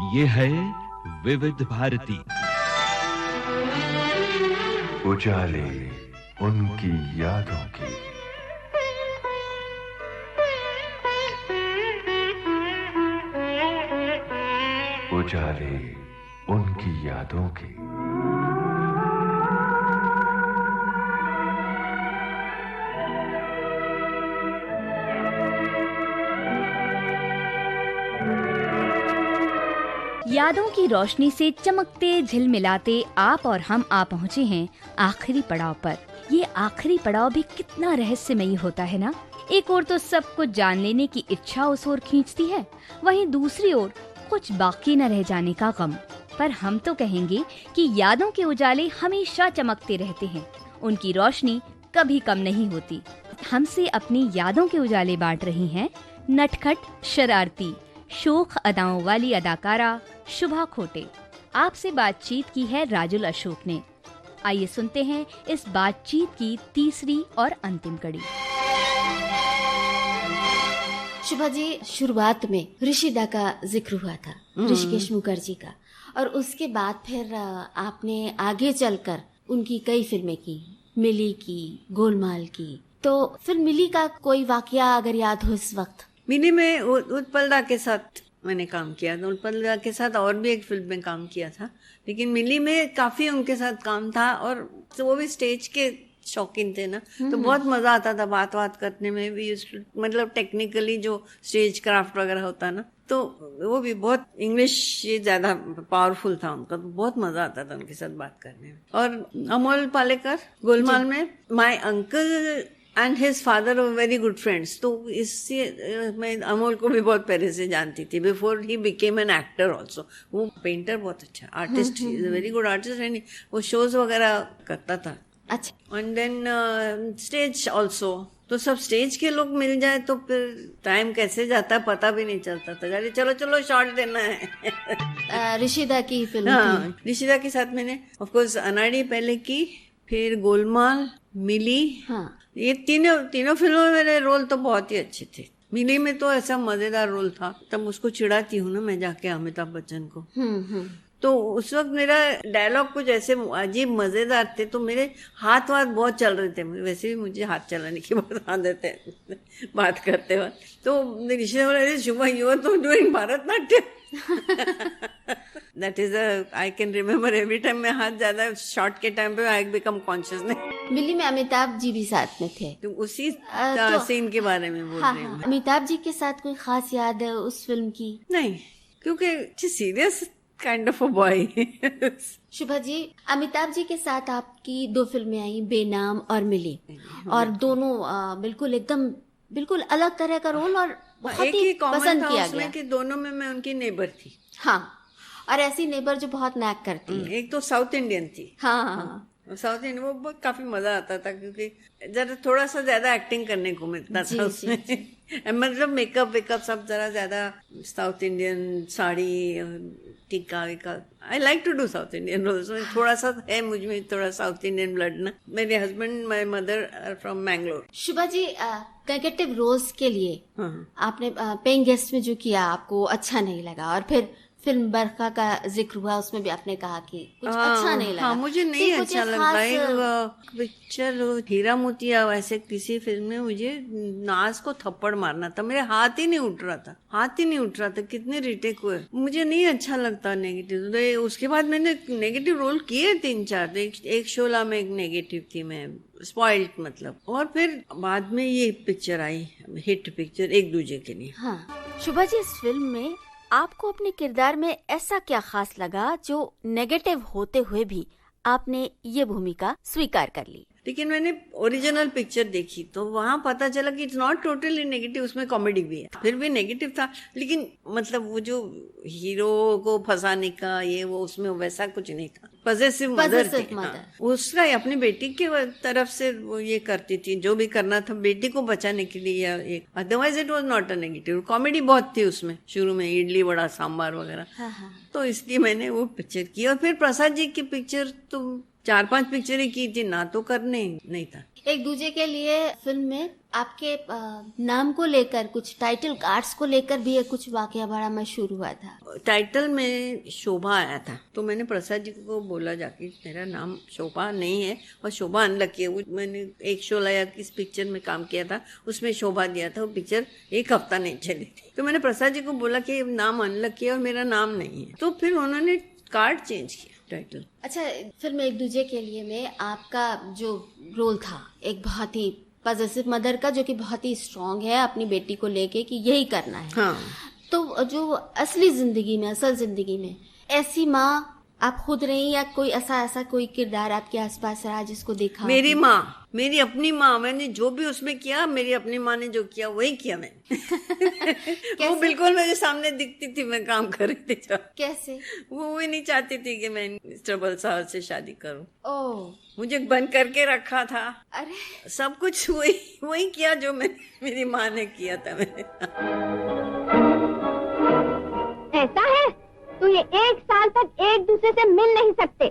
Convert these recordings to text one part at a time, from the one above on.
ये है विविध भारती। उजाले उनकी यादों की। उजाले उनकी यादों की। यादों की रोशनी से चमकते झिलमिलाते आप और हम आ पहुँचे हैं आखिरी पड़ाव पर। ये आखिरी पड़ाव भी कितना रहस्यमयी होता है ना। एक ओर तो सब कुछ जान लेने की इच्छा उस ओर खींचती है, वहीं दूसरी ओर कुछ बाकी न रह जाने का गम। पर हम तो कहेंगे कि यादों के उजाले हमेशा चमकते रहते हैं, उनकी रोशनी कभी कम नहीं होती। हमसे अपनी यादों के उजाले बांट रही हैं नटखट, शरारती, शोख अदाओं वाली अदाकारा शुभा खोटे। आपसे बातचीत की है राजुल अशोक ने। आइए सुनते हैं इस बातचीत की तीसरी और अंतिम कड़ी। शुभा जी, शुरुआत में ऋषिदा का जिक्र हुआ था, ऋषिकेश मुखर्जी का, और उसके बाद फिर आपने आगे चलकर उनकी कई फिल्में की, मिली की, गोलमाल की। तो फिर मिली का कोई वाकया अगर याद हो इस वक्त? मिली में उत्पल दा के साथ मैंने काम किया था। उत्पल दा के साथ और भी एक फिल्म में काम किया था, लेकिन मिली में काफी उनके साथ काम था। और तो वो भी स्टेज के शौकीन थे ना, तो बहुत मजा आता था बात करने में भी। मतलब टेक्निकली जो स्टेज क्राफ्ट वगैरह होता ना, तो वो भी बहुत इंग्लिश ज्यादा पावरफुल था उनका, तो बहुत मजा आता था उनके साथ बात करने में। और अमोल पालेकर गोलमाल में my uncle and his father were very good friends. तो इससे मैं अमोल को भी बहुत पहले से जानती थी, before he became an actor also. वो पेंटर बहुत अच्छा artist, is a very good artist, and वो शोज वगैरह करता था। अच्छा। And then stage also. तो सब स्टेज के लोग मिल जाए तो फिर टाइम कैसे जाता है पता भी नहीं चलता था। अरे चलो चलो शॉट देना है। ऋषिदा की फिल्म। हाँ, ऋषिदा के साथ मैंने ऑफ कोर्स अनाड़ी पहले की, फिर गोलमाल, मिली। हाँ, ये तीनों फिल्मों में मेरे रोल तो बहुत ही अच्छे थे। मिली में तो ऐसा मजेदार रोल था, तब उसको चिढ़ाती हूँ ना मैं जाके अमिताभ बच्चन को। तो उस वक्त मेरा डायलॉग कुछ ऐसे अजीब मजेदार थे, तो मेरे हाथ बहुत चल रहे थे। वैसे भी मुझे हाथ चलाने की बहुत आदत है बात करते वक्त। तो ऋषि बोला, शुभा यू आर तो doing Bharatanatyam. That is I can remember every time. मैं हाथ ज्यादा शॉर्ट के टाइम पे आई बिकम कॉन्शियस नहीं। मिली में अमिताभ जी भी साथ में थे, तो उसी सीन के बारे में बोल रही हूँ। अमिताभ जी के साथ कोई खास याद है उस फिल्म की? नहीं, क्योंकि serious kind of a boy. Shubha ji, Amitabh ji के साथ आपकी 2 फिल्में आई, बेनाम और मिली, और दोनों बिल्कुल अलग तरह का रोल, और बहुत ही पसंद किया गया कि दोनों में मैं उनकी नेबर थी। हाँ, और ऐसी नेबर जो बहुत नैक करती है। एक तो साउथ इंडियन थी। हाँ। साउथ इंडियन वो काफी मजा आता था, क्योंकि जरा थोड़ा सा ज्यादा एक्टिंग करने को मिलता था उसमें। मतलब मेकअप वेकअप सब जरा ज्यादा साउथ इंडियन, साड़ी, टीका वीका। I like to do south Indian roles. थोड़ा सा है मुझ में थोड़ा साउथ इंडियन ब्लड ना। मेरे husband, my mother are from Mangalore. Shubha ji, negative roles के लिए आपने पेइंग गेस्ट में जो किया आपको अच्छा नहीं लगा, और फिर फिल्म बरखा का जिक्र हुआ, उसमें भी आपने कहा कि कुछ अच्छा नहीं लगा। हाँ, मुझे नहीं अच्छा लगता है पिक्चर हीरा मोतिया। वैसे किसी फिल्म में मुझे नाज को थप्पड़ मारना था, मेरे हाथ ही नहीं उठ रहा था। कितने रिटेक हुए, मुझे नहीं अच्छा लगता नेगेटिव। तो उसके बाद मैंने नेगेटिव रोल किए 3-4। एक शोला में एक नेगेटिव थी मैं, स्पॉइल्ड मतलब। और फिर बाद में ये पिक्चर आई, हिट पिक्चर, एक दूजे के लिए। हाँ। शुभा जी, इस फिल्म में आपको अपने किरदार में ऐसा क्या खास लगा जो नेगेटिव होते हुए भी आपने ये भूमिका स्वीकार कर ली? लेकिन मैंने ओरिजिनल पिक्चर देखी तो वहां पता चला कि इट्स नॉट टोटली नेगेटिव, उसमें कॉमेडी भी है। फिर भी नेगेटिव था, लेकिन मतलब वो जो हीरो को फंसाने का ये वो, उसमें वैसा कुछ नहीं था। पॉजेसिव मदर थी। हाँ, उसका अपनी बेटी के तरफ से वो ये करती थी, जो भी करना था बेटी को बचाने के लिए। Otherwise it was not a negative. Comedy बहुत थी उसमें शुरू में, इडली वड़ा सांबार वगैरह। तो इसलिए मैंने वो पिक्चर की। और फिर प्रसाद जी की पिक्चर तो 4-5 पिक्चरें की थी ना, तो करने नहीं था। एक दूजे के लिए फिल्म में आपके नाम को लेकर, कुछ टाइटल कार्ड्स को लेकर भी एक कुछ वाकया बड़ा मशहूर हुआ था। टाइटल में शोभा आया था, तो मैंने प्रसाद जी को बोला जाके मेरा नाम शोभा नहीं है और शोभा अनलकी है। वो मैंने एक शो लाया, किस पिक्चर में काम किया था, उसमें शोभा दिया था। वो पिक्चर 1 हफ्ता नहीं चली थी, तो मैंने प्रसाद जी को बोला कि नाम अनलकी है और मेरा नाम नहीं है, तो फिर उन्होंने कार्ड चेंज किया टाइटल। अच्छा, फिल्म एक दूजे के लिए में आपका जो रोल था, एक बहुत ही पॉजिटिव मदर का, जो कि बहुत ही स्ट्रांग है अपनी बेटी को लेके कि यही करना है। हाँ। तो जो असली जिंदगी में, असल जिंदगी में ऐसी माँ आप खुद रही, या कोई ऐसा कोई किरदार आपके आसपास रहा जिसको देखा? मेरी माँ, मेरी अपनी माँ, मैंने जो भी उसमें किया, मेरी अपनी माँ ने जो किया वही किया मैंने। वो बिल्कुल मेरे सामने दिखती थी, मैं काम कर रही थी। कैसे? वो भी नहीं चाहती थी कि मैं मिस्टर बलसावर से शादी करूं। ओह, मुझे बंद करके रखा था। अरे सब कुछ वही किया जो मेरी माँ ने किया था। मैंने ऐसा है तो ये 1 साल तक एक दूसरे से मिल नहीं सकते,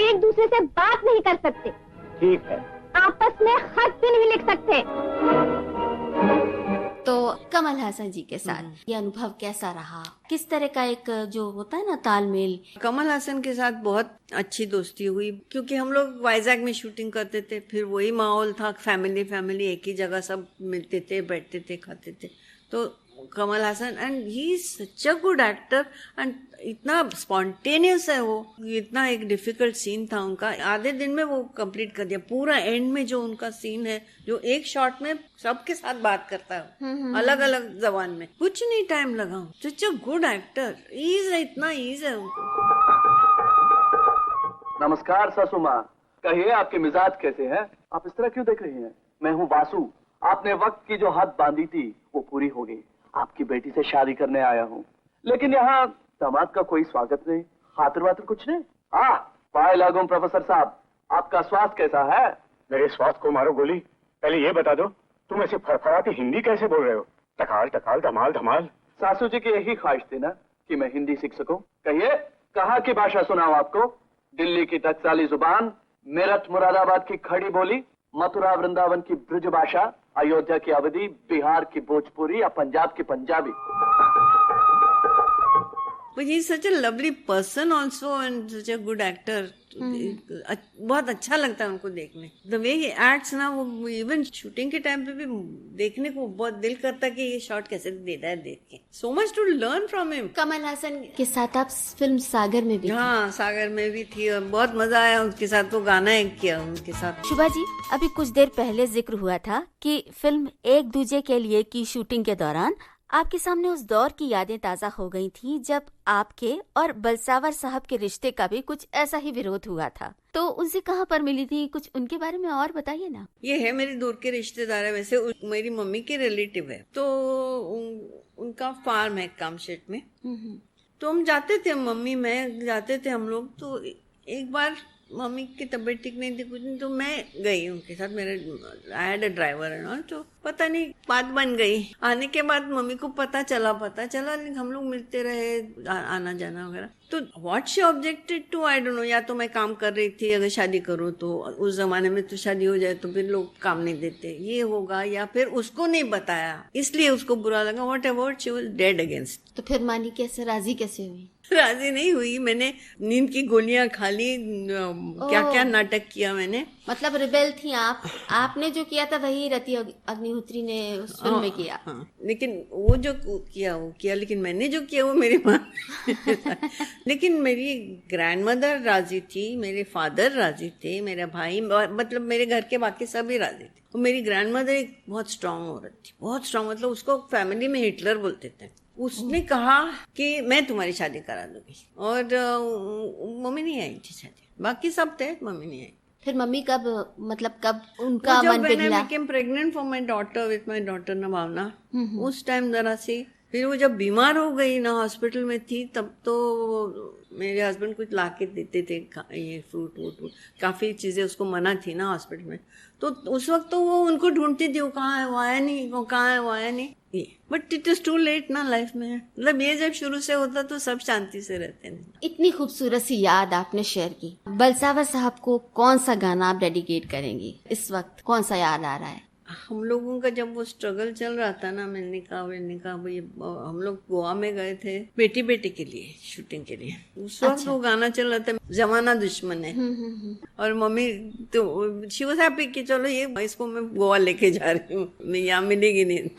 एक दूसरे से बात नहीं कर सकते। ठीक है। आपस में खत भी नहीं लिख सकते। तो कमल हासन जी के साथ ये अनुभव कैसा रहा? किस तरह का एक जो होता है ना तालमेल? कमल हासन के साथ बहुत अच्छी दोस्ती हुई, क्योंकि हम लोग वाइजैक में शूटिंग करते थे। फिर वही माहौल था, फैमिली एक ही जगह सब मिलते थे, बैठते थे, खाते थे। तो Kamal Haasan, and he is such a good actor, and इतना स्पॉन्टेनियस है वो। इतना एक डिफिकल्ट सीन था उनका, आधे दिन में वो कंप्लीट कर दिया। पूरा एंड में जो उनका सीन है, जो एक शॉट में सबके साथ बात करता है अलग अलग जबान में, कुछ नहीं टाइम लगा। सच अ गुड एक्टर, इतना ईज है उनको। नमस्कार सासू माँ, कहिए आपके मिजाज कैसे हैं? आप इस तरह क्यों देख रही हैं? मैं हूँ वासु। आपने वक्त की जो हद बांधी थी वो पूरी हो गई। आपकी बेटी से शादी करने आया हूँ, लेकिन यहाँ दामाद का कोई स्वागत नहीं, खातिर वातिर कुछ नहीं। पाए लागू प्रोफेसर साहब, आपका स्वास्थ्य कैसा है? मेरे स्वास्थ्य को मारो गोली, पहले ये बता दो तुम ऐसे फड़फड़ाते हिंदी कैसे बोल रहे हो? टकाल टकाल धमाल धमाल। सासू जी की यही ख्वाहिश थी ना कि मैं हिंदी सीख सकूं। कहिए, कहाँ की भाषा सुनाऊं आपको? दिल्ली की टकसाली जुबान, मेरठ मुरादाबाद की खड़ी बोली, मथुरा वृंदावन की ब्रज भाषा, अयोध्या की अवधी, बिहार की भोजपुरी या पंजाब की Punjabi. But he is such a lovely person also and such a good actor. बहुत अच्छा लगता है उनको देखने। The way he acts ना, वो इवन शूटिंग के टाइम पे भी देखने को बहुत दिल करता है कि ये शॉट कैसे देता है देख के। So much to learn from him. Kamal Haasan के साथ आप फिल्म सागर में भी थी। हाँ, सागर में भी थी और बहुत मजा आया उनके साथ। वो गाना एक किया उनके साथ। शुभा जी, अभी कुछ देर पहले जिक्र हुआ था कि फिल्म एक दूजे के लिए की शूटिंग के दौरान आपके सामने उस दौर की यादें ताजा हो गई थी जब आपके और बलसावर साहब के रिश्ते का भी कुछ ऐसा ही विरोध हुआ था। तो उनसे कहाँ पर मिली थी, कुछ उनके बारे में और बताइए ना। ये है मेरी दूर के रिश्तेदार है, वैसे मेरी मम्मी के रिलेटिव है। तो उनका फार्म है कामशेट में। तो हम जाते थे, मम्मी मैं जाते थे हम लोग। तो एक बार मम्मी की तबीयत ठीक नहीं थी कुछ नहीं, तो मैं गई उनके साथ। मेरे आई हैड अ ड्राइवर है ना, तो पता नहीं बात बन गई। आने के बाद मम्मी को पता चला लेकिन हम लोग मिलते रहे, आना जाना वगैरह। तो what she objected to, I don't know. या तो मैं काम कर रही थी, अगर शादी करो तो उस जमाने में तो शादी हो जाए तो फिर लोग काम नहीं देते, ये होगा। या फिर उसको नहीं बताया इसलिए उसको बुरा लगा। What ever, she was dead against. तो फिर मानी कैसे, राजी कैसे हुई? राजी नहीं हुई। मैंने नींद की गोलियां खा ली, क्या क्या नाटक किया मैंने। मतलब रिबेल थी आप। आपने जो किया था वही रति अग्निहोत्री ने उस फिल्म में किया। हाँ, लेकिन वो जो किया वो किया, लेकिन मैंने जो किया वो मेरी माँ। लेकिन मेरी ग्रैंडमदर राजी थी, मेरे फादर राजी थे, मेरा भाई, मतलब मेरे घर के बाकी सभी राजी थे। और मेरी ग्रैंडमदर एक बहुत स्ट्रांग औरत थी, बहुत स्ट्रांग। मतलब उसको फैमिली में हिटलर बोलते थे। उसने कहा कि मैं तुम्हारी शादी करा दूंगी, और मम्मी नहीं आई थी शादी, बाकी सब थे, मम्मी नहीं आई। फिर मम्मी कब, मतलब कब उनका मन पिघला? जब I became pregnant for my daughter with my daughter नभावना, उस टाइम जरा सी। फिर वो जब बीमार हो गई ना, हॉस्पिटल में थी, तब तो मेरे हस्बैंड कुछ ला के देते थे, ये फ्रूट वूट, काफ़ी चीज़ें उसको मना थी ना हॉस्पिटल में। तो उस वक्त तो वो उनको ढूंढती थी, वो कहाँ है, वो आया नहीं, वो कहाँ है, वो आया नहीं। ये, but it is too late ना लाइफ में। मतलब ये जब शुरू से होता तो सब शांति से रहते हैं। इतनी खूबसूरत सी याद आपने शेयर की। बलसावर साहब को कौन सा गाना आप डेडिकेट करेंगी इस वक्त? कौन सा याद आ रहा है? हम लोगों का जब वो स्ट्रगल चल रहा था ना, मिलने का हम लोग गोवा में गए थे बेटी बेटी के लिए, शूटिंग के लिए। उस वक्त वो गाना चल रहा था, जमाना दुश्मन है। और मम्मी तो शी वाज हैप्पी कि चलो ये इसको मैं गोवा लेके जा रही हूँ, मैं यहाँ मिलेगी नहीं।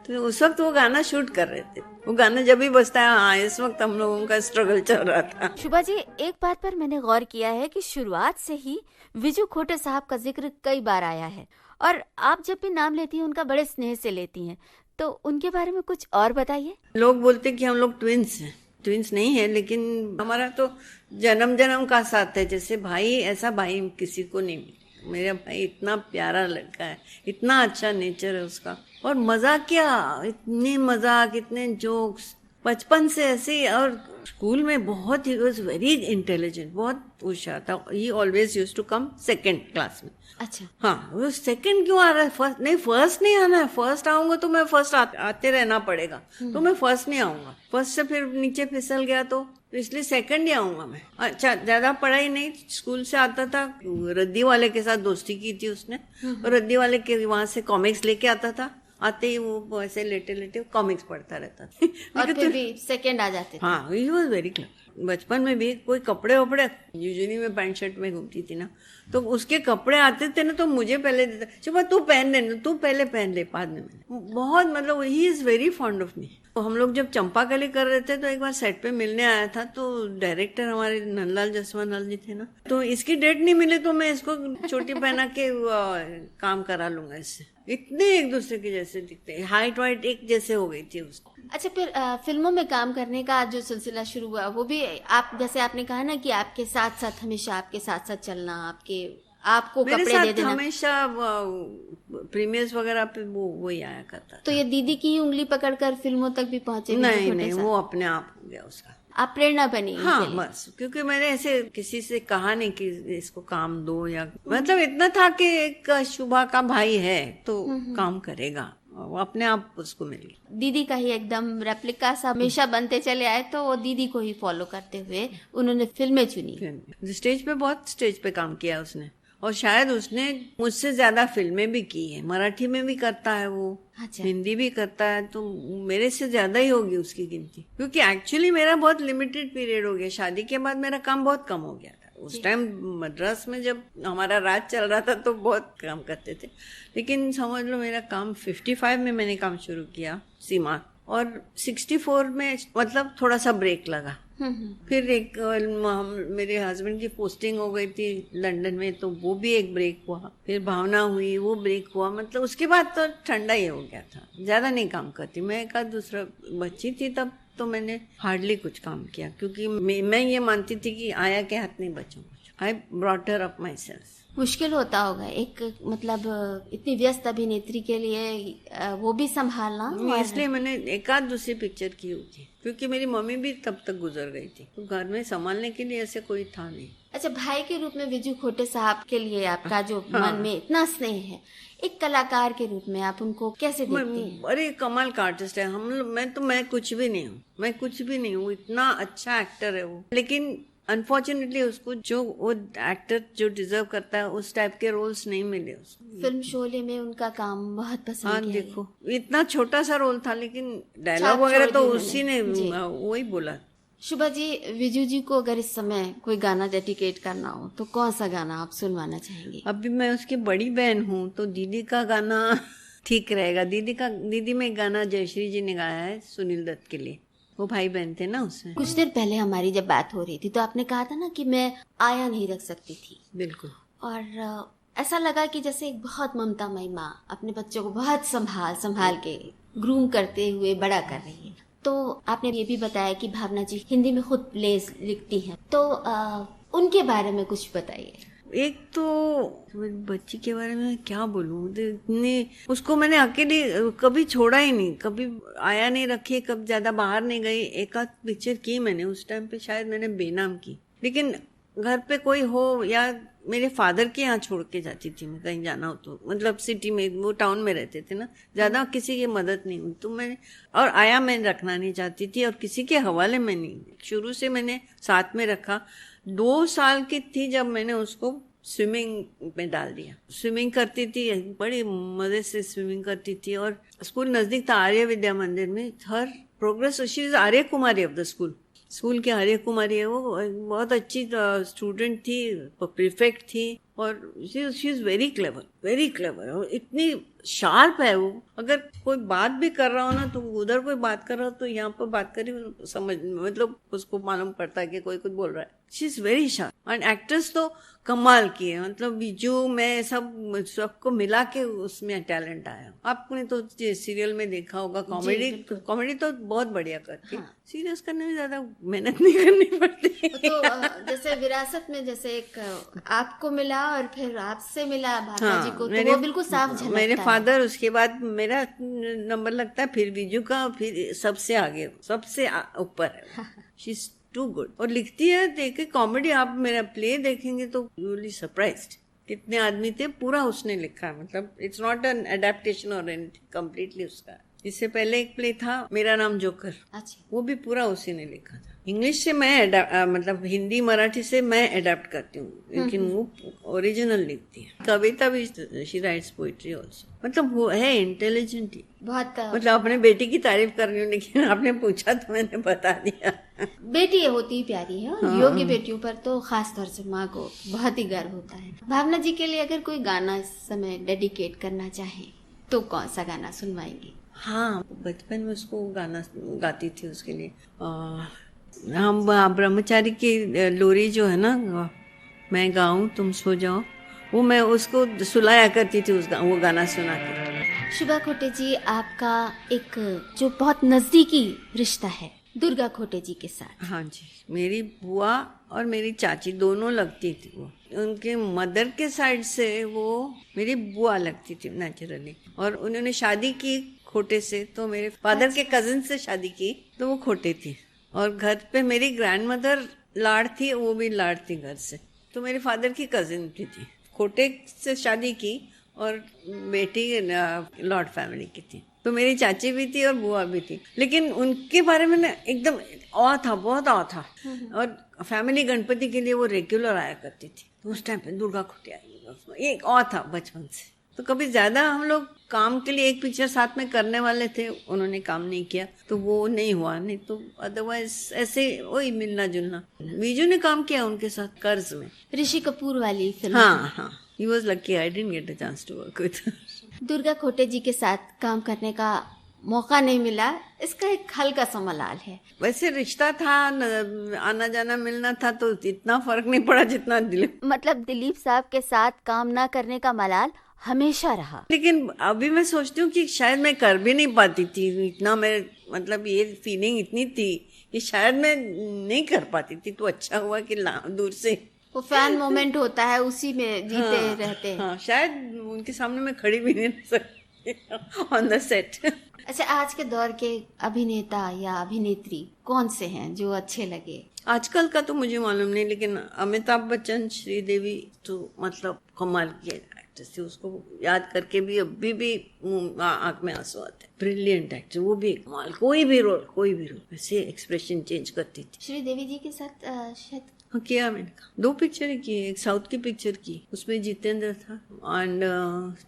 तो उस वक्त वो गाना शूट कर रहे थे। वो गाना जब भी बजता है, हाँ इस वक्त हम लोगों का स्ट्रगल चल रहा था। शुभा जी, एक बात पर मैंने गौर किया है कि शुरुआत से ही विजू खोटे साहब का जिक्र कई बार आया है और आप जब भी नाम लेती हैं उनका बड़े स्नेह से लेती हैं, तो उनके बारे में कुछ और बताइए। लोग बोलते कि हम लोग ट्विंस हैं। ट्विंस नहीं है, लेकिन हमारा तो जन्म जन्म का साथ है। जैसे भाई, ऐसा भाई किसी को नहीं मिला। मेरा भाई इतना प्यारा लड़का है, इतना अच्छा नेचर है उसका। और मजाक क्या, इतने मजाक, इतने जोक्स बचपन से ऐसे। और स्कूल में बहुत ही वॉज वेरी इंटेलिजेंट, बहुत होशियार था। He always use to come second class में। अच्छा, हाँ, वो सेकंड क्यों आ रहा है? फर्स्ट नहीं आना है। फर्स्ट आऊंगा तो मैं फर्स्ट आते रहना पड़ेगा, तो मैं फर्स्ट नहीं आऊंगा। फर्स्ट से फिर नीचे फिसल गया तो इसलिए सेकंड ही आऊंगा मैं। अच्छा, ज्यादा पढ़ाई नहीं, स्कूल से आता था, रद्दी वाले के साथ दोस्ती की थी उसने, और रद्दी वाले के वहां से कॉमिक्स लेके आता था। आते ही वो ऐसे लेटे लेटे कॉमिक्स पढ़ता रहता था। और फिर भी सेकंड आ जाते थे। हाँ, ही वॉज वेरी क्लेवर। बचपन में भी कोई कपड़े वपड़े, यूजुअली मैं पैंट शर्ट में घूमती थी ना, तो उसके कपड़े आते थे ना तो मुझे पहले देता, चुप तू पहन ले, तू पहले पहन ले, बाद में मैंने। बहुत, मतलब he is very fond of me. तो हम लोग जब चंपाकली कर रहे थे तो एक बार सेट पे मिलने आया था, तो डायरेक्टर हमारे नंदलाल जसवाल जी थे ना, तो इसकी डेट नहीं मिले तो मैं इसको चोटी पहना के काम करा लूंगा इससे। इतने एक दूसरे के जैसे दिखते, हाइट वाइट एक जैसे हो गई थी उसको। अच्छा, फिर फिल्मों में काम करने का जो सिलसिला शुरू हुआ, वो भी आप, जैसे आपने कहा ना कि आपके साथ साथ हमेशा आपके साथ साथ चलना, आपको कपड़े दे देना, हमेशा प्रीमियर्स वगैरह पे वो ही आया करता। तो ये दीदी की उंगली पकड़कर फिल्मों तक भी पहुंचे? नहीं, वो अपने आप हो गया उसका। आप प्रेरणा बनी? हाँ, बस, क्योंकि मैंने ऐसे किसी से कहा नहीं कि इसको काम दो, या मतलब इतना था कि एक शुभा का भाई है तो काम करेगा, वो अपने आप उसको मिल गया। दीदी का ही एकदम रेप्लिका सा हमेशा बनते चले आए, तो वो दीदी को ही फॉलो करते हुए उन्होंने फिल्में चुनी। स्टेज पे बहुत स्टेज पे काम किया उसने, और शायद उसने मुझसे ज्यादा फिल्में भी की है। मराठी में भी करता है वो, अच्छा। हिंदी भी करता है, तो मेरे से ज्यादा ही होगी उसकी गिनती। क्योंकि एक्चुअली मेरा बहुत लिमिटेड पीरियड हो गया, शादी के बाद मेरा काम बहुत कम हो गया था। उस टाइम मद्रास में जब हमारा राज चल रहा था तो बहुत काम करते थे, लेकिन समझ लो मेरा काम 55 में मैंने काम शुरू किया सीमा, और 64 में मतलब थोड़ा सा ब्रेक लगा। फिर एक मेरे हस्बैंड की पोस्टिंग हो गई थी लंदन में, तो वो भी एक ब्रेक हुआ। फिर भावना हुई, वो ब्रेक हुआ। मतलब उसके बाद तो ठंडा ही हो गया था, ज्यादा नहीं काम करती मैं। एक आध दूसरा बच्ची थी तब तो मैंने हार्डली कुछ काम किया, क्योंकि मैं ये मानती थी कि आया के हाथ नहीं बचूंगा। I brought her up myself. मुश्किल होता होगा एक, मतलब इतनी व्यस्त अभिनेत्री के लिए वो भी संभालना। इसलिए मैंने एक आध दूसरी पिक्चर की हुई थी, क्योंकि मेरी मम्मी भी तब तक गुजर गई थी, तो घर में संभालने के लिए ऐसे कोई था नहीं। अच्छा, भाई के रूप में विजू खोटे साहब के लिए आपका जो मन में इतना स्नेह है, एक कलाकार के रूप में आप उनको कैसे देखते हैं? अरे कमाल का आर्टिस्ट है। मैं कुछ भी नहीं हूँ, इतना अच्छा एक्टर है वो। लेकिन अनफॉर्चुनेटली उसको जो वो एक्टर जो डिजर्व करता है उस टाइप के रोल्स नहीं मिले उसको। फिल्म शोले में उनका काम बहुत पसंद हाँ, देखो इतना छोटा सा रोल था, लेकिन डायलॉग वगैरह तो उसी ने वही बोला। शुभा जी, विजू जी को अगर इस समय कोई गाना डेडिकेट करना हो तो कौन सा गाना आप सुनवाना चाहेंगे? अभी मैं उसकी बड़ी बहन हूँ तो दीदी का गाना ठीक रहेगा। दीदी में एक गाना जयश्री जी ने गाया है सुनील दत्त के लिए, वो भाई बहन थे ना उसमें। कुछ देर पहले हमारी जब बात हो रही थी तो आपने कहा था ना कि मैं आया नहीं रख सकती थी। बिल्कुल। और ऐसा लगा कि जैसे एक बहुत ममतामयी माँ अपने बच्चों को बहुत संभाल के ग्रूम करते हुए बड़ा कर रही है। तो आपने ये भी बताया कि भावना जी हिंदी में खुद प्लेस लिखती हैं, तो उनके बारे में कुछ बताइए। एक तो बच्ची के बारे में क्या बोलूं, इतने उसको मैंने अकेले कभी छोड़ा ही नहीं, कभी आया नहीं रखी, कभी ज्यादा बाहर नहीं गई। एक आध पिक्चर की मैंने उस टाइम पे, शायद मैंने बेनाम की, लेकिन घर पे कोई हो या मेरे फादर के यहाँ छोड़ के जाती थी मैं, कहीं जाना हो तो, मतलब सिटी में, वो टाउन में रहते थे ना, ज्यादा किसी की मदद नहीं हुई तो मैं, और आया मैं रखना नहीं चाहती थी और किसी के हवाले में नहीं, शुरू से मैंने साथ में रखा। 2 साल की थी जब मैंने उसको स्विमिंग में डाल दिया। स्विमिंग करती थी, बड़ी मजे से स्विमिंग करती थी, और स्कूल नजदीक था, आर्य विद्या मंदिर में। Her progress, she is Arya Kumari of the school की आर्य कुमारी है वो, बहुत अच्छी स्टूडेंट थी, प्रीफेक्ट थी, और शी इज वेरी क्लेवर, और इतनी शार्प है वो। अगर कोई बात भी कर रहा हो ना, तो उधर कोई बात कर रहा हो तो यहाँ पर बात करी, समझ, मतलब उसको मालूम पड़ता है कि कोई कुछ बोल रहा है। She is very sharp. And actress तो कमाल की है, मतलब बीजू में सबको मिला के उसमें टैलेंट आया। आपने तो सीरियल में देखा होगा, कॉमेडी तो बहुत बढ़िया करती है। हाँ। सीरियस करने में ज्यादा मेहनत नहीं करनी पड़ती। तो जैसे विरासत में जैसे एक आपको मिला और फिर आपसे मिला भावना जी को, तो वो बिल्कुल साफ झलकता है। मेरे फादर, उसके बाद मेरा नंबर लगता है, फिर बीजू का, फिर सबसे आगे, सबसे ऊपर है। She is too good. और लिखती है, देखे कॉमेडी, आप मेरा प्ले देखेंगे तो यू विल बी सरप्राइज्ड कितने आदमी थे, पूरा उसने लिखा है। मतलब इट्स नॉट एन एडेप्टेशन और एनीथिंग, कंप्लीटली उसका। इससे पहले एक प्ले था मेरा नाम जोकर, अच्छा, वो भी पूरा उसी ने लिखा था। इंग्लिश से मैं मतलब हिंदी मराठी से मैं अडेप्ट करती हूँ, लेकिन वो ओरिजिनल लिखती है। कविता भी, शी राइट्स पोइट्री आल्सो। मतलब वो है इंटेलिजेंट ही बहुत। मतलब अपने बेटी की तारीफ कर रही हूँ, लेकिन आपने पूछा तो मैंने बता दिया। बेटी होती ही प्यारी है। हाँ। योग्य बेटियों पर तो खास तौर से माँ को बहुत ही गर्व होता है। भावना जी के लिए अगर कोई गाना इस समय डेडिकेट करना चाहे तो कौन सा गाना सुनवाएंगे? हाँ, बचपन में उसको गाना गाती थी, उसके लिए हम ब्रह्मचारी की लोरी जो है ना, मैं गाऊं तुम सो जाओ, वो मैं उसको सुलाया करती थी, वो गाना सुना के। शुभा खोटे जी, आपका एक जो बहुत नजदीकी रिश्ता है दुर्गा खोटे जी के साथ। हाँ जी, मेरी बुआ और मेरी चाची दोनों लगती थी। वो उनके मदर के साइड से वो मेरी बुआ लगती थी नेचुरली, और उन्होंने शादी की खोटे से, तो मेरे फादर के कजिन से शादी की, तो वो खोटे थी। और घर पे मेरी ग्रैंडमदर लाड़ थी, वो भी लाड़ थी घर से, तो मेरे फादर की कजिन भी थी। खोटे से शादी की और बेटी लॉर्ड फैमिली की थी, तो मेरी चाची भी थी और बुआ भी थी। लेकिन उनके बारे में ना एकदम औ था, बहुत औ था। और फैमिली गणपति के लिए वो रेगुलर आया करती थी, तो उस टाइम पे दुर्गा खोटे आई, एक औ था बचपन से। तो कभी ज्यादा हम लोग काम के लिए एक पिक्चर साथ में करने वाले थे, उन्होंने काम नहीं किया तो वो नहीं हुआ, नहीं तो अदरवाइज ऐसे वही मिलना जुलना। बीजू ने काम किया उनके साथ कर्ज में, ऋषि कपूर वाली फिल्म। हाँ, he was lucky, I didn't get a chance to work with. Durga Khote ji के साथ काम करने का मौका नहीं मिला, इसका एक हल्का सा मलाल है। वैसे रिश्ता था, आना जाना मिलना था, तो इतना फर्क नहीं पड़ा जितना दिलीप। मतलब दिलीप साहब के साथ काम ना करने का मलाल हमेशा रहा। लेकिन अभी मैं सोचती हूँ कि शायद मैं कर भी नहीं पाती थी इतना, मैं मतलब ये फीलिंग इतनी थी कि शायद मैं नहीं कर पाती थी। तो अच्छा हुआ कि दूर से वो फैन मोमेंट होता है, उसी में जीते रहते हैं। हाँ, शायद उनके सामने मैं खड़ी भी नहीं रह सकती ऑन द सेट। अच्छा, आज के दौर के अभिनेता या अभिनेत्री कौन से हैं जो अच्छे लगे? आजकल का तो मुझे मालूम नहीं, लेकिन अमिताभ बच्चन, श्रीदेवी तो मतलब कमाल की एक्ट्रेस थी, उसको याद करके भी अभी भी आंख में आंसू आते हैं। ब्रिलियंट एक्टर, वो भी कमाल, कोई भी रोल वैसे एक्सप्रेशन चेंज करती थी। श्रीदेवी जी के साथ शायद किया मैंने, 2 पिक्चर की, एक साउथ की पिक्चर की, उसमें जितेंद्र था, and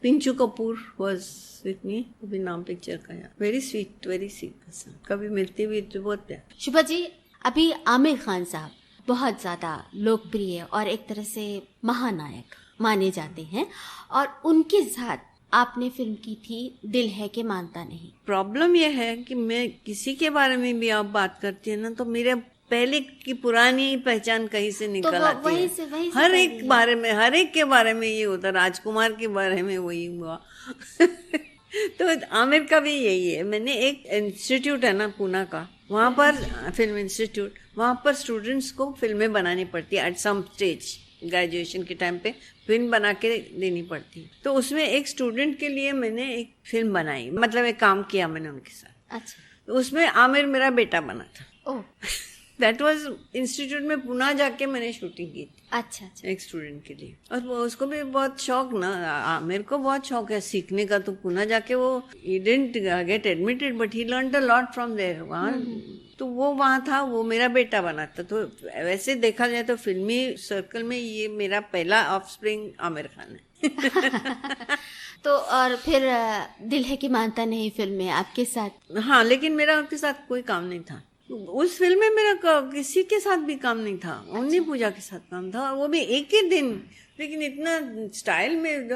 Pinchoo Kapoor was with me, वो भी नाम पिक्चर का यार। वेरी स्वीट पर्सन, कभी मिलती भी तो बहुत प्यार। शुभा जी, अभी आमिर खान साहब बहुत ज्यादा लोकप्रिय और एक तरह से महानायक माने जाते हैं, और उनके साथ आपने फिल्म की थी दिल है कि मानता नहीं। प्रॉब्लम यह है कि मैं किसी के बारे में भी आप बात करती है ना, तो मेरे पहले की पुरानी पहचान कहीं से निकल आती है। वही हर एक के बारे में ये होता, राजकुमार के बारे में वही हुआ। तो आमिर का भी यही है। मैंने एक इंस्टीट्यूट है ना पूना का, वहाँ पर फिल्म इंस्टीट्यूट, वहाँ पर स्टूडेंट्स को फिल्में बनानी पड़ती है एट सम स्टेज, ग्रेजुएशन के टाइम पे फिल्म बना के देनी पड़ती है। तो उसमें एक स्टूडेंट के लिए मैंने एक फिल्म बनाई, मतलब एक काम किया मैंने उनके साथ। अच्छा। तो उसमें आमिर मेरा बेटा बना था। दैट वाज इंस्टीट्यूट में पुणे जाके मैंने शूटिंग की थी अच्छा अच्छा। एक स्टूडेंट के लिए, और उसको भी बहुत शौक ना, मेरे को बहुत शौक है सीखने का, तो पुणे जाके वो he didn't get admitted but he learned a lot from there वहाँ। तो वो वहाँ था, वो मेरा बेटा बना था। तो वैसे देखा जाए तो फिल्मी सर्कल में ये मेरा पहला ऑफस्प्रिंग आमिर खान है। तो और फिर दिल है कि मानता नहीं फिल्म में आपके साथ? हाँ, लेकिन मेरा उनके साथ कोई काम नहीं था उस फिल्म में। मेरा किसी के साथ भी काम नहीं था, उन्हीं पूजा के साथ काम था, वो भी एक ही दिन। लेकिन इतना स्टाइल में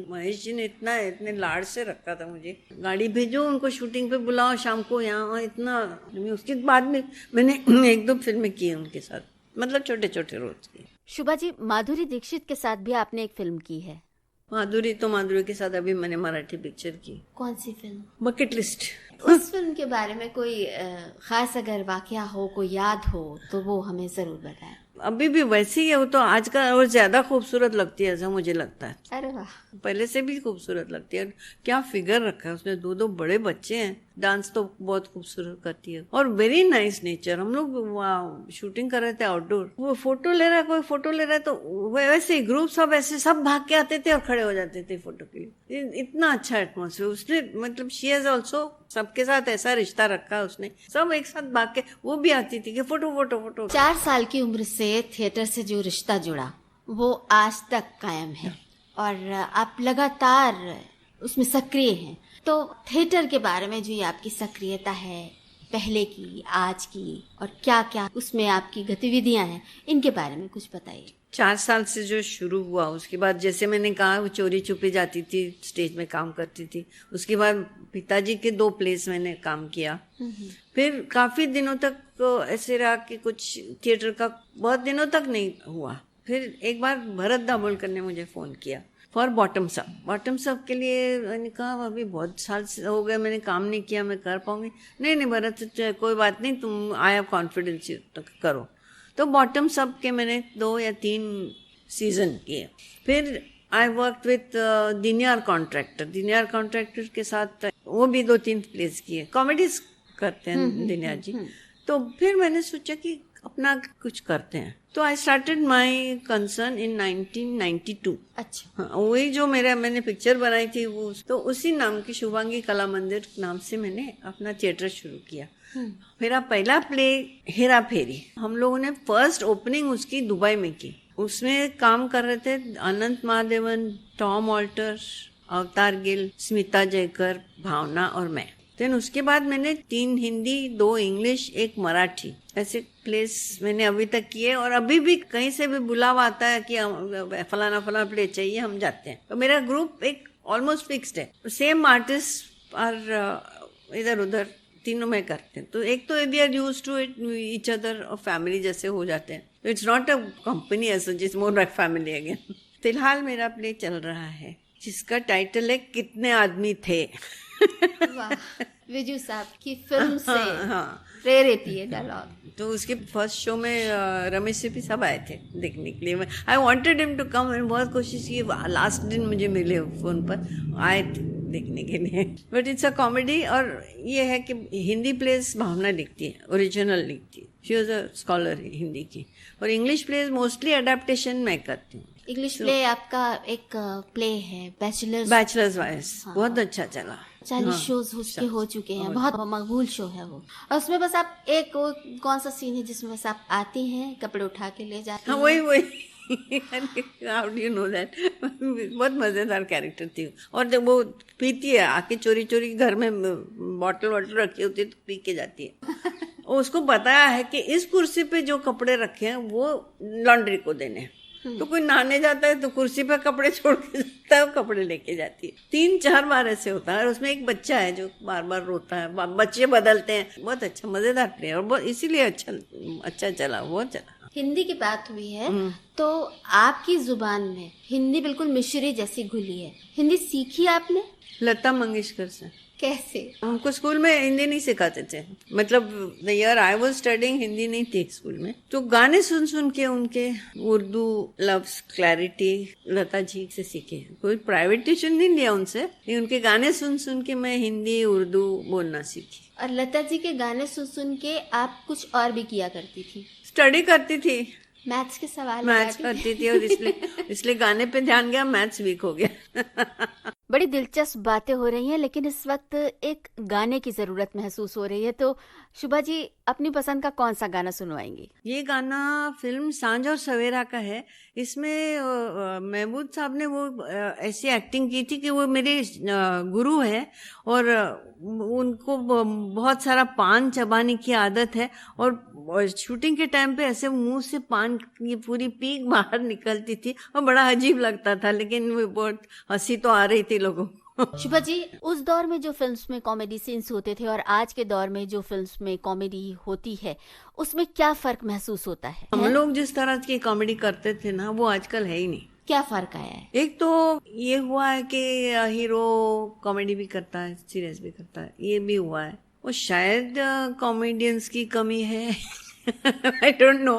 महेश जी ने इतने लाड़ से रखा था मुझे। गाड़ी भेजो, उनको शूटिंग पे बुलाओ, शाम को यहाँ, इतना। उसके बाद में मैंने 1-2 फिल्में की उनके साथ, मतलब छोटे छोटे रोल्स की। शुभा जी, माधुरी दीक्षित के साथ भी आपने एक फिल्म की है। माधुरी के साथ अभी मैंने मराठी पिक्चर की। कौन सी फिल्म? Bucket list. उस फिल्म के बारे में कोई खास अगर वाकया हो, कोई याद हो, तो वो हमें जरूर बताएं। अभी भी वैसी ही है वो तो, आज का और ज्यादा खूबसूरत लगती है ऐसा मुझे लगता है। अरे वाह, पहले से भी खूबसूरत लगती है। क्या फिगर रखा है उसने, 2 बड़े बच्चे हैं। डांस तो बहुत खूबसूरत करती है और वेरी नाइस नेचर। हम लोग शूटिंग कर रहे थे आउटडोर, वो फोटो ले रहा है, कोई फोटो ले रहा है, तो वैसे ही ग्रुप सब ऐसे सब भाग के आते थे और खड़े हो जाते थे फोटो के लिए। इतना अच्छा एटमॉस्फेयर उसने, मतलब शी हैज ऑल्सो सबके साथ ऐसा रिश्ता रखा है उसने, सब एक साथ भाग के। वो भी आती थी कि फोटो फोटो फोटो। 4 साल की उम्र से थिएटर से जो रिश्ता जुड़ा वो आज तक कायम है और आप लगातार उसमें सक्रिय हैं। तो थिएटर के बारे में जो ये आपकी सक्रियता है, पहले की, आज की, और क्या क्या उसमें आपकी गतिविधियां हैं, इनके बारे में कुछ बताइए। 4 साल से जो शुरू हुआ, उसके बाद जैसे मैंने कहा वो चोरी छुपी जाती थी, स्टेज में काम करती थी। उसके बाद पिताजी के 2 प्लेस मैंने काम किया। फिर काफी दिनों तक ऐसे रहा कि कुछ थिएटर का बहुत दिनों तक नहीं हुआ। फिर एक बार भरत दाभोलकर ने मुझे फोन किया for bottoms up. Bottoms up के लिए मैंने कहा अभी बहुत साल से हो गए मैंने काम नहीं किया, मैं कर पाऊंगी? नहीं भरत, कोई बात नहीं, तुम आई हैव कॉन्फिडेंस, तो करो। तो बॉटम्स अप के मैंने 2 या 3 सीजन किए। फिर आई वर्क विथ दिनियार कॉन्ट्रैक्टर के साथ वो भी 2-3 प्लेस किए। कॉमेडीज करते हैं दिनियार जी। तो फिर मैंने सोचा कि अपना कुछ करते हैं, तो I started my concern in 1992। अच्छा। हाँ, वही जो मैंने पिक्चर बनाई थी वो, तो उसी नाम की शुभांगी कला मंदिर नाम से मैंने अपना थिएटर शुरू किया। मेरा पहला प्ले हेरा फेरी, हम लोगों ने फर्स्ट ओपनिंग उसकी दुबई में की। उसमें काम कर रहे थे अनंत महादेवन, टॉम ऑल्टर, अवतार गिल, स्मिता जयकर, भावना और मैं। देन उसके बाद मैंने 3 हिंदी, 2 इंग्लिश, 1 मराठी, ऐसे प्लेस मैंने अभी तक किए। और अभी भी कहीं से भी बुलावा आता है कि फलाना प्ले चाहिए, हम जाते हैं। तो मेरा ग्रुप एक ऑलमोस्ट फिक्स्ड है, सेम आर्टिस्ट और इधर उधर तीनों में करते हैं। तो एक तो we are used to it each other और फैमिली जैसे हो जाते हैं। तो it's not a company as such, it's more like family again. फिलहाल मेरा प्ले चल रहा है जिसका टाइटल है कितने आदमी थे। वाह, विजू साहब की फिल्म से प्रेरित ये डायलॉग। तो उसके फर्स्ट शो में रमेश से भी सब आए थे देखने के लिए। I wanted him to come, मैंने बहुत कोशिश की, लास्ट दिन मुझे मिले फोन पर, आए थे देखने के लिए। But it's a comedy. और ये है कि हिंदी प्लेस भावना लिखती है, ओरिजिनल लिखती है, she was a scholar Hindi की। और इंग्लिश प्लेस मोस्टली अडेप्टेशन मैं करती हूँ। इंग्लिश प्ले आपका एक प्ले है बैचलर्स वाइस, बहुत अच्छा चला। 40 शोज उसके हो चुके हैं, बहुत मकबूल शो है वो। और उसमें बस आप एक कौन सा सीन है जिसमें बस आप आती हैं, कपड़े उठा के ले जाती हैं? वही how do you know that? बहुत मजेदार कैरेक्टर थी। और जब वो पीती है आके, चोरी घर में बॉटल रखी होती है तो पी के जाती है। उसको बताया है कि इस कुर्सी पे जो कपड़े रखे हैं वो लॉन्ड्री को देने हैं। तो कोई नहाने जाता है तो कुर्सी पर कपड़े छोड़ के जाता है, कपड़े लेके जाती है। 3-4 बार ऐसे होता है। और उसमें एक बच्चा है जो बार रोता है, बच्चे बदलते हैं। बहुत अच्छा मजेदार प्ले, और इसीलिए अच्छा चला, बहुत चला। हिंदी की बात हुई है तो आपकी जुबान में हिंदी बिल्कुल मिश्री जैसी घुली है। हिंदी सीखी आपने? लता मंगेशकर से। कैसे? हमको स्कूल में हिंदी नहीं सिखाते थे, मतलब the year I was studying Hindi नहीं थी स्कूल में, तो गाने सुन सुन के उनके उर्दू लफ्ज क्लैरिटी लता जी से सीखे। कोई प्राइवेट ट्यूशन नहीं लिया उनसे, लेकिन उनके गाने सुन सुन के मैं हिंदी उर्दू बोलना सीखी। और लता जी के गाने सुन सुन के आप कुछ और भी किया करती थी? स्टडी करती थी, मैथ्स के सवाल मैथ्स करती थी, और इसलिए गाने पे ध्यान गया, मैथ्स वीक हो गया। बड़ी दिलचस्प बातें हो रही हैं, लेकिन इस वक्त एक गाने की जरूरत महसूस हो रही है, तो शुभा जी अपनी पसंद का कौन सा गाना सुनवाएंगी? ये गाना फिल्म सांझ और सवेरा का है। इसमें महमूद साहब ने वो ऐसी एक्टिंग की थी कि वो मेरे गुरु है और उनको बहुत सारा पान चबाने की आदत है, और शूटिंग के टाइम पे ऐसे मुंह से पान की पूरी पीक बाहर निकलती थी और बड़ा अजीब लगता था, लेकिन वो बहुत हंसी तो आ रही थी लोगों को। शुभा जी, उस दौर में जो फिल्म्स में कॉमेडी सीन्स होते थे और आज के दौर में जो फिल्म्स में कॉमेडी होती है, उसमें क्या फर्क महसूस होता है? हम लोग जिस तरह की कॉमेडी करते थे ना, वो आजकल है ही नहीं। क्या फर्क आया है? एक तो ये हुआ है कि हीरो कॉमेडी भी करता है, सीरियस भी करता है, ये भी हुआ है। वो शायद कॉमेडियंस की कमी है, आई डोंट नो,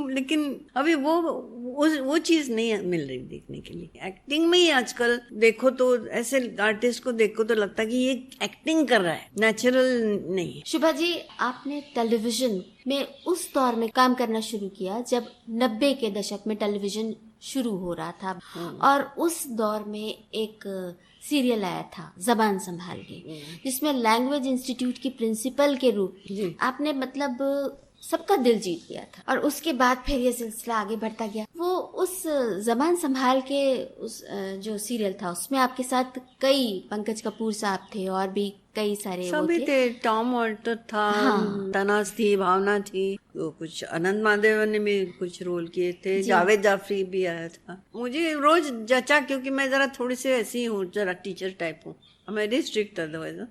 लेकिन अभी वो चीज नहीं मिल रही देखने के लिए। एक्टिंग में ही आजकल देखो तो ऐसे आर्टिस्ट को देखो तो लगता है कि ये एक्टिंग कर रहा है, नेचुरल नहीं। शुभा जी, आपने टेलीविजन में उस दौर में काम करना शुरू किया जब 90 के दशक में टेलीविजन शुरू हो रहा था, और उस दौर में एक सीरियल आया था जबान संभाल के, जिसमें लैंग्वेज इंस्टीट्यूट की प्रिंसिपल के रूप आपने मतलब सबका दिल जीत लिया था। और उसके बाद फिर ये सिलसिला आगे बढ़ता गया। वो उस जबान संभाल के उस जो सीरियल था, उसमें आपके साथ कई पंकज कपूर साहब थे और भी कई सारे सभी थे। टॉम ऑल्टर था, तनाज थी, भावना थी, तो कुछ अनंत महादेवन ने भी कुछ रोल किए थे, जावेद जाफरी भी आया था। मुझे रोज जचा, क्योंकि मैं जरा थोड़ी सी ऐसी हूँ, जरा टीचर टाइप हूँ, मेरी स्ट्रिक्ट अदरवाइज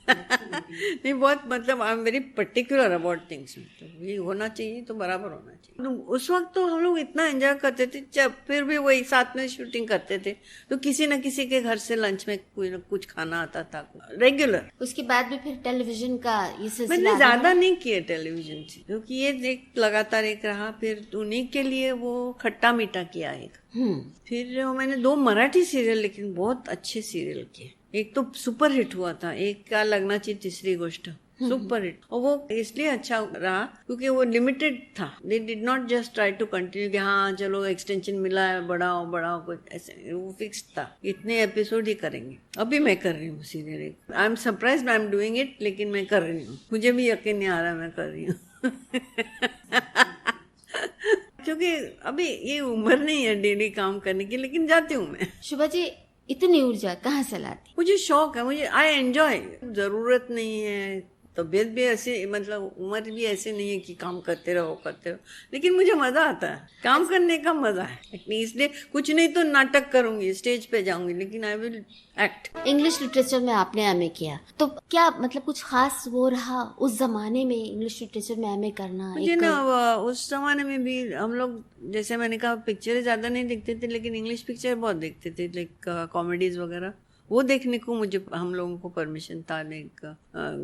नहीं, बहुत मतलब I am very particular about things. तो ये होना चाहिए तो बराबर होना चाहिए। तो उस वक्त तो हम लोग इतना एंजॉय करते थे, जब फिर भी वही साथ में शूटिंग करते थे, तो किसी न किसी के घर से लंच में कोई न कुछ खाना आता था रेगुलर। उसके बाद भी फिर टेलीविजन का ये सिलसिला मैंने ज्यादा नहीं किया टेलीविजन से, क्योंकि ये एक लगातार एक रहा। फिर उन्हीं के लिए वो खट्टा मीठा किया एक, फिर मैंने 2 मराठी सीरियल, लेकिन बहुत अच्छे सीरियल किए। एक तो सुपर हिट हुआ था, एक क्या लगना चाहिए तीसरी गोष्ट, सुपर हिट। और वो इसलिए अच्छा रहा क्योंकि वो लिमिटेड था। They did not just try to continue कि हाँ चलो एक्सटेंशन मिला है, बढ़ाओ, कुछ ऐसे। वो फिक्स था, इतने एपिसोड ही करेंगे। अभी मैं कर रही हूँ serial, I am surprised I am doing it, लेकिन मैं कर रही हूँ, मुझे भी यकीन नहीं आ रहा मैं कर रही हूँ। क्योंकि अभी ये उम्र नहीं है डेली काम करने की, लेकिन जाती हूँ मैं। शुभा जी, इतनी ऊर्जा कहाँ से लाती? मुझे शौक है, मुझे आई एंजॉय। जरूरत नहीं है, तबीयत भी ऐसे, मतलब उम्र भी ऐसे नहीं है कि काम करते रहो, लेकिन मुझे मजा आता है, काम करने का मजा है। इसलिए कुछ नहीं तो नाटक करूंगी, स्टेज पे जाऊंगी, लेकिन I will act. English literature में आपने एमए किया, तो क्या मतलब कुछ खास वो रहा उस जमाने में इंग्लिश लिटरेचर में एमए करना? मुझे ना उस जमाने में भी हम लोग, जैसे मैंने कहा, पिक्चरें ज्यादा नहीं देखते थे, लेकिन इंग्लिश पिक्चर बहुत देखते थे, लाइक कॉमेडीज वगैरह। वो देखने को मुझे, हम लोगों को परमिशन था, लाइक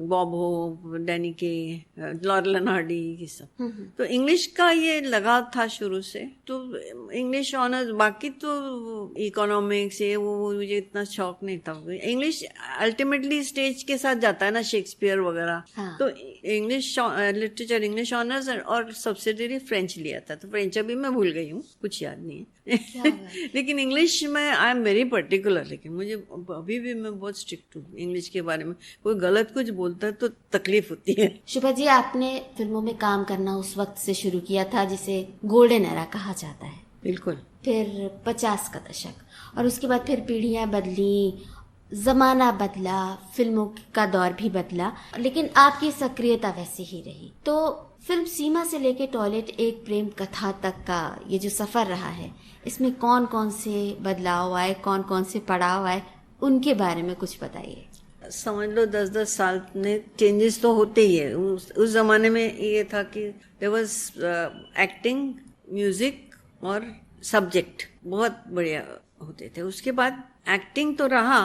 बॉब हो, डैनी के, लॉरेल हार्डी, ये सब। तो इंग्लिश का ये लगाव था शुरू से, तो इंग्लिश ऑनर्स। बाकी तो इकोनॉमिक्स ये वो मुझे इतना शौक नहीं था। इंग्लिश अल्टीमेटली स्टेज के साथ जाता है ना, शेक्सपियर वगैरह। तो इंग्लिश लिटरेचर, इंग्लिश ऑनर्स और सब्सिडरी फ्रेंच लिया था। तो फ्रेंच अभी मैं भूल गई हूँ, कुछ याद नहीं है। लेकिन इंग्लिश में आई एम वेरी पर्टिकुलर। लेकिन मुझे अभी भी मैं बहुत स्ट्रिक्ट हूँ इंग्लिश के बारे में। कोई गलत कुछ बोलता है तो तकलीफ होती है। शुभा जी, आपने फिल्मों में काम करना उस वक्त से शुरू किया था जिसे गोल्डन एरा कहा जाता है। बिल्कुल। फिर 50 का दशक, और उसके बाद फिर पीढ़ियां बदली, जमाना बदला, फिल्मों का दौर भी बदला, लेकिन आपकी सक्रियता वैसी ही रही। तो फिल्म सीमा से लेके टॉयलेट एक प्रेम कथा तक का ये जो सफर रहा है, इसमें कौन कौन से बदलाव आए, कौन कौन से पड़ाव आए, उनके बारे में कुछ बताइए। समझ लो 10-10 साल में चेंजेस तो होते ही है। उस जमाने में ये था कि देयर वाज एक्टिंग, म्यूजिक और सब्जेक्ट बहुत बढ़िया होते थे। उसके बाद एक्टिंग तो रहा,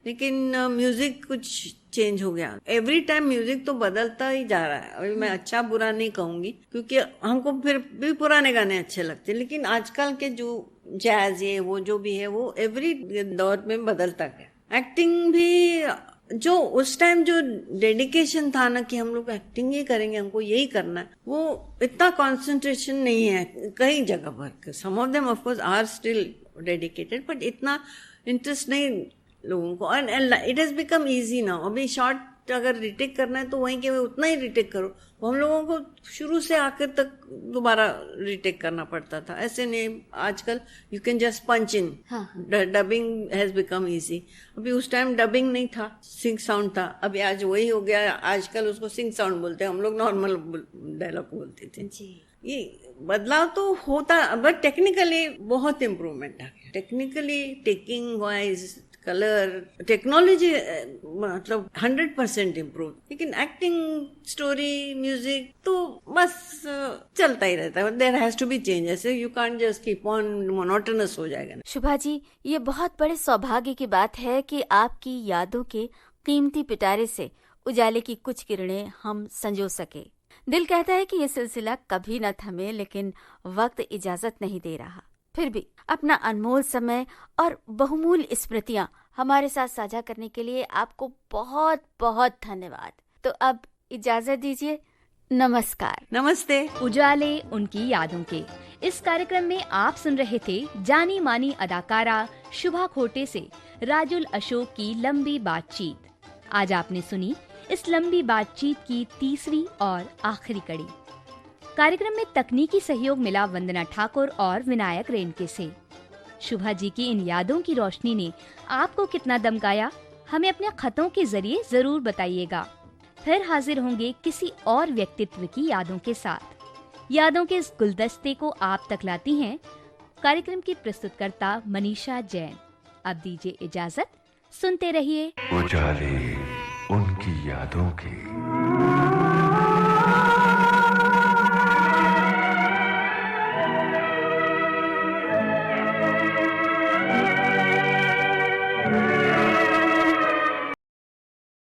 लेकिन म्यूजिक कुछ चेंज हो गया। एवरी टाइम म्यूजिक तो बदलता ही जा रहा है। अभी मैं अच्छा बुरा नहीं कहूंगी, क्योंकि हमको फिर भी पुराने गाने अच्छे लगते हैं, लेकिन आजकल के जो जैज ये वो जो भी है वो एवरी दौर में बदलता गया। एक्टिंग भी जो उस टाइम जो डेडिकेशन था ना कि हम लोग एक्टिंग ही करेंगे, हमको यही करना है, वो इतना कंसंट्रेशन नहीं है कई जगह पर। Some of them of course are still dedicated, but इतना इंटरेस्ट नहीं लोगों को। और it has become easy now. अभी शॉर्ट अगर रिटेक करना है तो वहीं के उतना ही रिटेक करो। हम लोगों को शुरू से आखिर तक दोबारा रिटेक करना पड़ता था, ऐसे नहीं। आजकल you can just punch in. Dubbing has become easy. अभी उस टाइम डबिंग नहीं था, सिंग साउंड था। अभी आज वही हो गया, आजकल उसको सिंग साउंड बोलते हैं, हम लोग नॉर्मल डायलॉग बोलते थे जी। ये बदलाव तो होता, बट टेक्निकली बहुत इम्प्रूवमेंट आ गया। Technically, taking wise, colour, technology मतलब 100% इम्प्रूव। लेकिन एक्टिंग, स्टोरी, म्यूजिक तो बस चलता ही रहता है। There has to be change. ऐसे you can't just keep on, monotonous हो जाएगा। शुभा जी, ये बहुत बड़े सौभाग्य की बात है कि आपकी यादों के कीमती पिटारे से उजाले की कुछ किरणें हम संजो सके। दिल कहता है कि ये सिलसिला कभी न थमे, लेकिन वक्त इजाजत नहीं दे रहा। फिर भी अपना अनमोल समय और बहुमूल्य स्मृतियां हमारे साथ साझा करने के लिए आपको बहुत बहुत धन्यवाद। तो अब इजाजत दीजिए, नमस्कार। नमस्ते। उजाले उनकी यादों के इस कार्यक्रम में आप सुन रहे थे जानी मानी अदाकारा शुभा खोटे से राजुल अशोक की लंबी बातचीत। आज आपने सुनी इस लंबी बातचीत की तीसरी और आखिरी कड़ी। कार्यक्रम में तकनीकी सहयोग मिला वंदना ठाकुर और विनायक रेणके से। शुभा जी की इन यादों की रोशनी ने आपको कितना दमकाया, हमें अपने खतों के जरिए जरूर बताइएगा। फिर हाजिर होंगे किसी और व्यक्तित्व की यादों के साथ। यादों के इस गुलदस्ते को आप तक लाती हैं कार्यक्रम की प्रस्तुतकर्ता मनीषा जैन। अब दीजिए इजाजत, सुनते रहिए उजाले उनकी यादों के।